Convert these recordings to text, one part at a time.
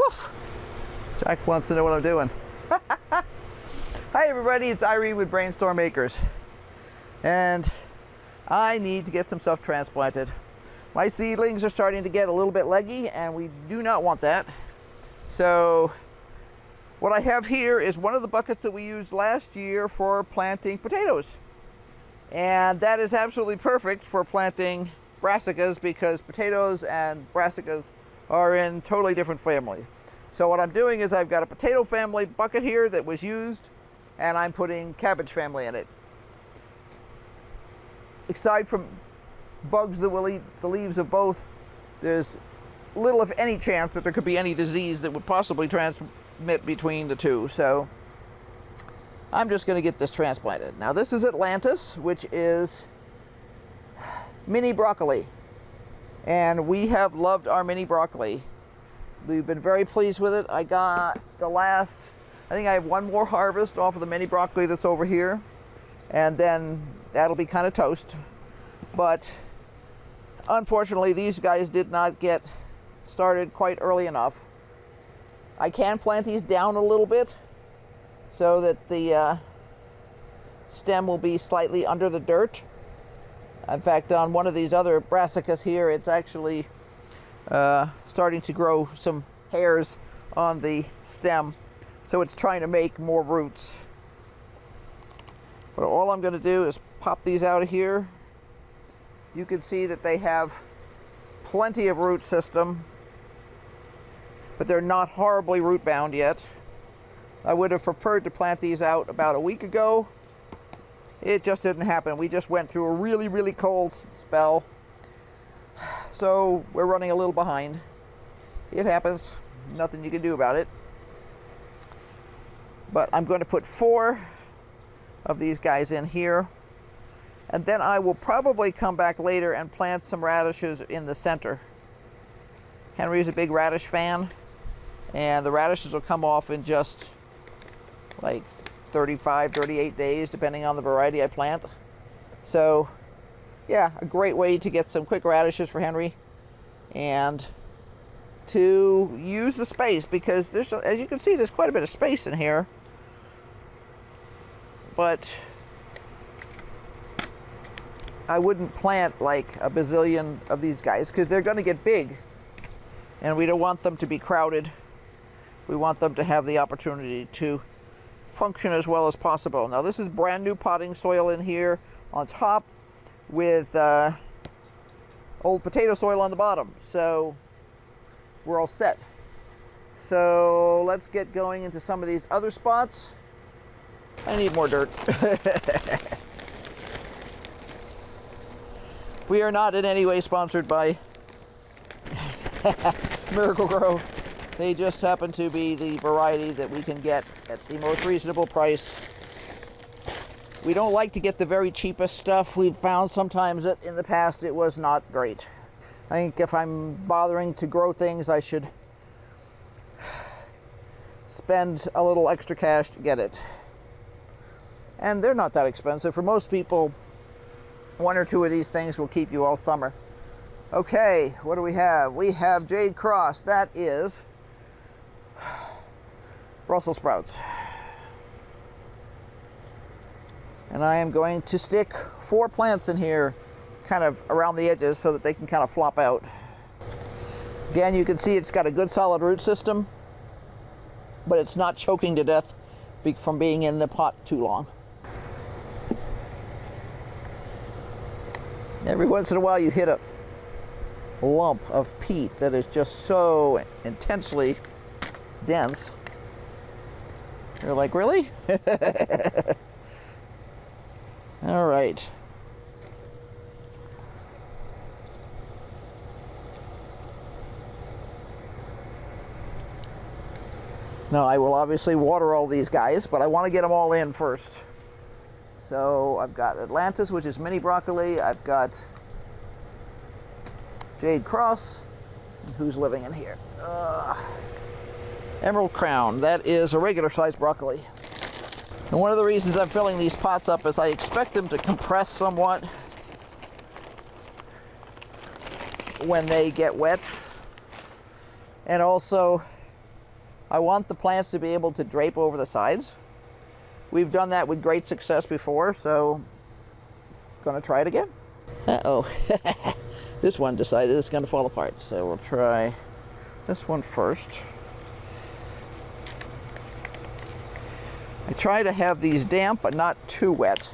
Woof. Jack wants to know what I'm doing. Hi everybody, it's Irene with BrainStormAcres. And I need to get some stuff transplanted. My seedlings are starting to get a little bit leggy and we do not want that. So what I have here is one of the buckets that we used last year for planting potatoes. And that is absolutely perfect for planting brassicas because potatoes and brassicas are in totally different family. So what I'm doing is I've got a potato family bucket here that was used and I'm putting cabbage family in it. Aside from bugs that will eat the leaves of both, there's little if any chance that there could be any disease that would possibly transmit between the two. So I'm just going to get this transplanted. Now this is Atlantis, which is mini broccoli. And we have loved our mini broccoli. We've been very pleased with it. I got I think I have one more harvest off of the mini broccoli that's over here. And then that'll be kind of toast. But unfortunately, these guys did not get started quite early enough. I can plant these down a little bit so that the stem will be slightly under the dirt. In fact, on one of these other brassicas here, it's actually starting to grow some hairs on the stem. So it's trying to make more roots. But all I'm going to do is pop these out of here. You can see that they have plenty of root system, but they're not horribly root bound yet. I would have preferred to plant these out about a week ago. It just didn't happen. We just went through a really, really cold spell. So we're running a little behind. It happens. Nothing you can do about it. But I'm going to put 4 of these guys in here. And then I will probably come back later and plant some radishes in the center. Henry's a big radish fan. And the radishes will come off in just like 35, 38 days, depending on the variety I plant. So, yeah, a great way to get some quick radishes for Henry and to use the space because there's, as you can see, there's quite a bit of space in here. But I wouldn't plant like a bazillion of these guys because they're going to get big and we don't want them to be crowded. We want them to have the opportunity to function as well as possible. Now this is brand new potting soil in here on top with old potato soil on the bottom. So we're all set. So let's get going into some of these other spots. I need more dirt. We are not in any way sponsored by Miracle-Gro. They just happen to be the variety that we can get at the most reasonable price. We don't like to get the very cheapest stuff. We've found sometimes that in the past it was not great. I think if I'm bothering to grow things, I should spend a little extra cash to get it. And they're not that expensive. For most people, 1 or 2 of these things will keep you all summer. Okay, what do we have? We have Jade Cross. That is Brussels sprouts. And I am going to stick 4 plants in here kind of around the edges so that they can kind of flop out. Again, you can see it's got a good solid root system, but it's not choking to death from being in the pot too long. Every once in a while you hit a lump of peat that is just so intensely dense. You're like, really? All right. Now I will obviously water all these guys, but I want to get them all in first. So I've got Atlantis, which is mini broccoli. I've got Jade Cross. Who's living in here? Emerald Crown. That is a regular sized broccoli. And one of the reasons I'm filling these pots up is I expect them to compress somewhat when they get wet. And also I want the plants to be able to drape over the sides. We've done that with great success before, so gonna try it again. Uh-oh. This one decided it's gonna fall apart, so we'll try this one first. I try to have these damp but not too wet.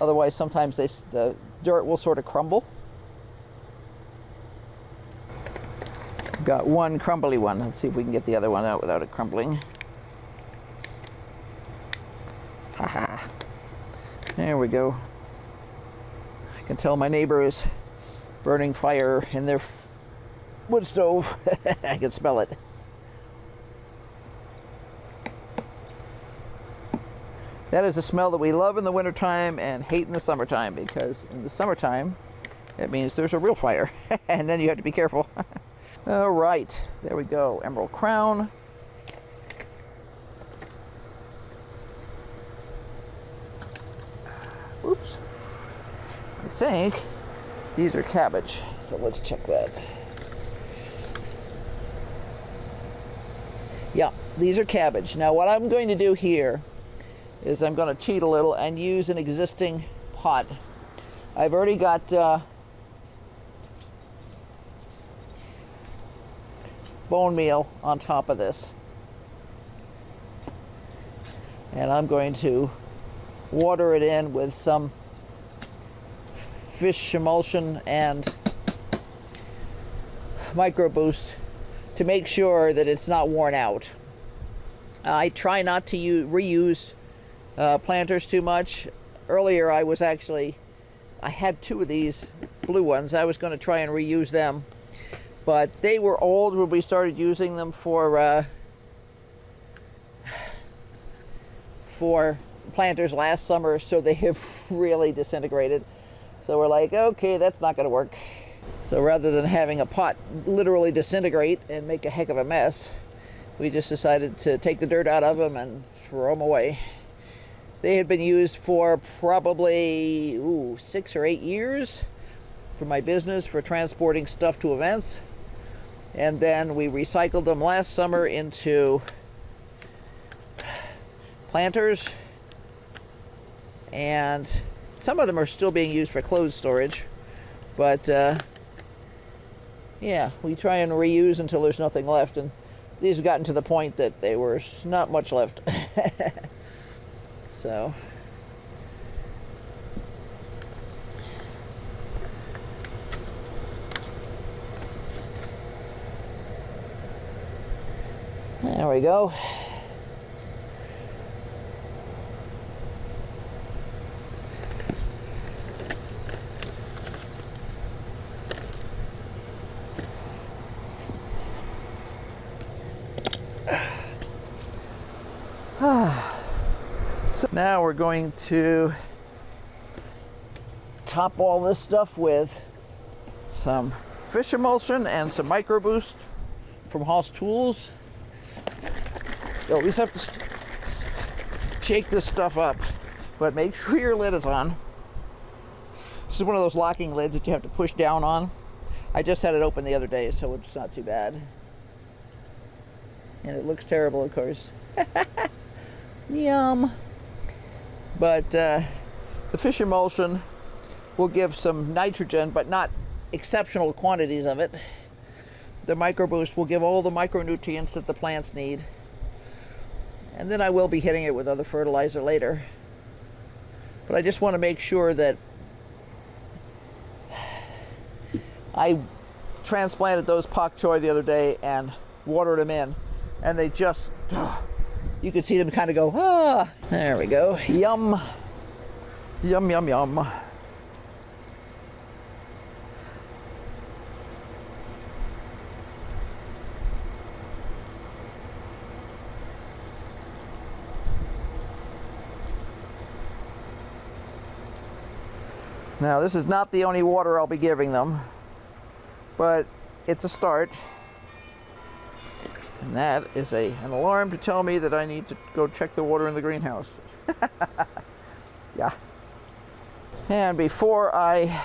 Otherwise sometimes the dirt will sort of crumble. Got one crumbly one. Let's see if we can get the other one out without it crumbling. Haha. There we go. I can tell my neighbor is burning fire in their wood stove. I can smell it. That is a smell that we love in the wintertime and hate in the summertime, because in the summertime it means there's a real fire and then you have to be careful. All right, there we go. Emerald crown. Oops. I think these are cabbage, so let's check that. Yeah, these are cabbage. Now what I'm going to do here is I'm going to cheat a little and use an existing pot. I've already got bone meal on top of this, and I'm going to water it in with some fish emulsion and micro boost to make sure that it's not worn out. I try not to reuse planters too much. Earlier I had two of these blue ones. I was going to try and reuse them, but they were old when we started using them for planters last summer, so they have really disintegrated. So we're like, okay, that's not going to work. So rather than having a pot literally disintegrate and make a heck of a mess, we just decided to take the dirt out of them and throw them away. They had been used for probably 6 or 8 years for my business, for transporting stuff to events. And then we recycled them last summer into planters. And some of them are still being used for clothes storage. But yeah, we try and reuse until there's nothing left. And these have gotten to the point that there was not much left. So there we go. So now we're going to top all this stuff with some fish emulsion and some micro boost from Haas Tools. You always have to shake this stuff up, but make sure your lid is on. This is one of those locking lids that you have to push down on. I just had it open the other day, so it's not too bad. And it looks terrible, of course. Yum. But the fish emulsion will give some nitrogen, but not exceptional quantities of it. The micro boost will give all the micronutrients that the plants need. And then I will be hitting it with other fertilizer later. But I just want to make sure that I transplanted those pak choi the other day and watered them in, and they just, you could see them kind of go, ah. There we go. Yum. Yum, yum, yum. Now, this is not the only water I'll be giving them, but it's a start. And that is an alarm to tell me that I need to go check the water in the greenhouse. Yeah. And before I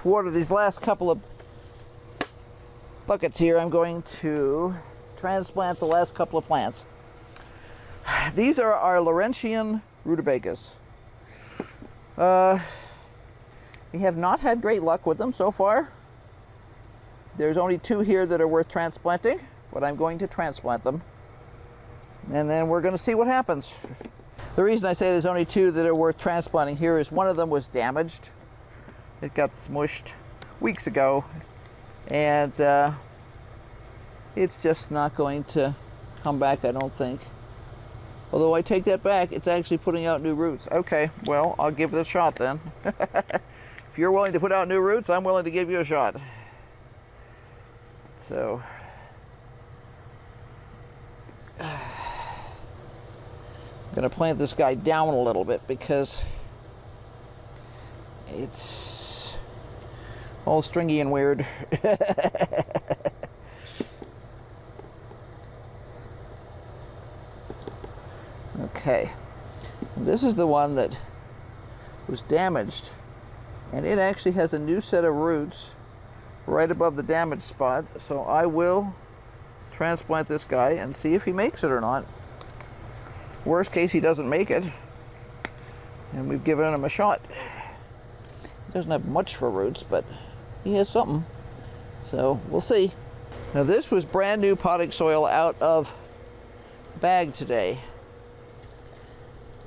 water these last couple of buckets here, I'm going to transplant the last couple of plants. These are our Laurentian rutabagas. We have not had great luck with them so far. There's only 2 here that are worth transplanting, but I'm going to transplant them. And then we're going to see what happens. The reason I say there's only 2 that are worth transplanting here is one of them was damaged. It got smushed weeks ago, and it's just not going to come back, I don't think. Although I take that back, it's actually putting out new roots. Okay, well, I'll give it a shot then. If you're willing to put out new roots, I'm willing to give you a shot. So, I'm going to plant this guy down a little bit because it's all stringy and weird. Okay, this is the one that was damaged, and it actually has a new set of roots right above the damaged spot, so I will transplant this guy and see if he makes it or not. Worst case, he doesn't make it, and we've given him a shot. He doesn't have much for roots, but he has something, so we'll see. Now this was brand new potting soil out of the bag today.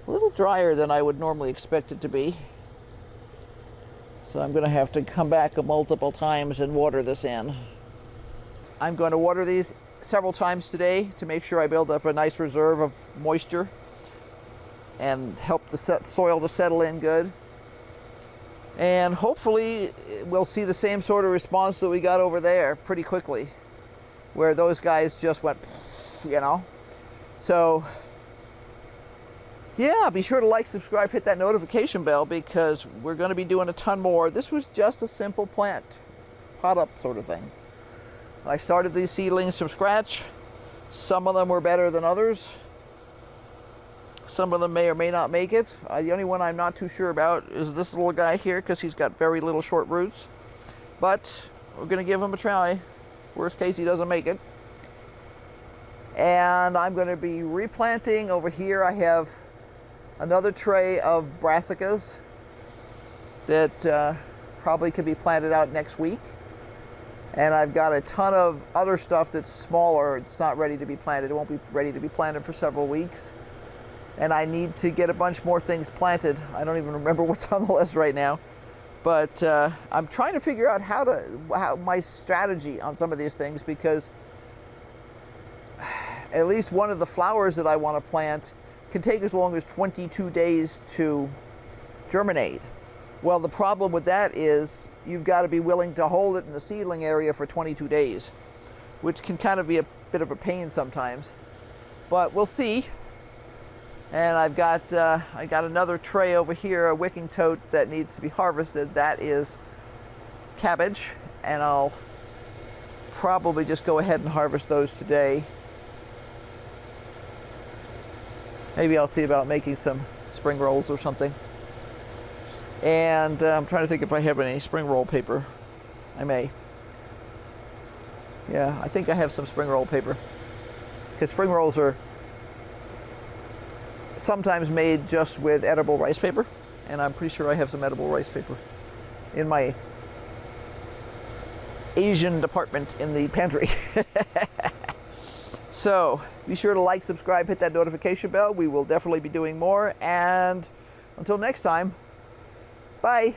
A little drier than I would normally expect it to be. So I'm going to have to come back multiple times and water this in. I'm going to water these several times today to make sure I build up a nice reserve of moisture and help the soil to settle in good. And hopefully we'll see the same sort of response that we got over there pretty quickly, where those guys just went, you know. So yeah, be sure to like, subscribe, hit that notification bell, because we're going to be doing a ton more. This was just a simple plant, pot up sort of thing. I started these seedlings from scratch. Some of them were better than others. Some of them may or may not make it. The only one I'm not too sure about is this little guy here, because he's got very little short roots. But we're going to give him a try. Worst case, he doesn't make it. And I'm going to be replanting over here. I have another tray of brassicas that probably could be planted out next week. And I've got a ton of other stuff that's smaller. It's not ready to be planted. It won't be ready to be planted for several weeks. And I need to get a bunch more things planted. I don't even remember what's on the list right now. But I'm trying to figure out how my strategy on some of these things, because at least one of the flowers that I want to plant can take as long as 22 days to germinate. Well, the problem with that is you've got to be willing to hold it in the seedling area for 22 days, which can kind of be a bit of a pain sometimes. But we'll see. And I got another tray over here, a wicking tote that needs to be harvested. That is cabbage, and I'll probably just go ahead and harvest those today. Maybe I'll see about making some spring rolls or something. And I'm trying to think if I have any spring roll paper. I may. Yeah, I think I have some spring roll paper, because spring rolls are sometimes made just with edible rice paper, and I'm pretty sure I have some edible rice paper in my Asian department in the pantry. So be sure to like, subscribe, hit that notification bell. We will definitely be doing more, and until next time, bye.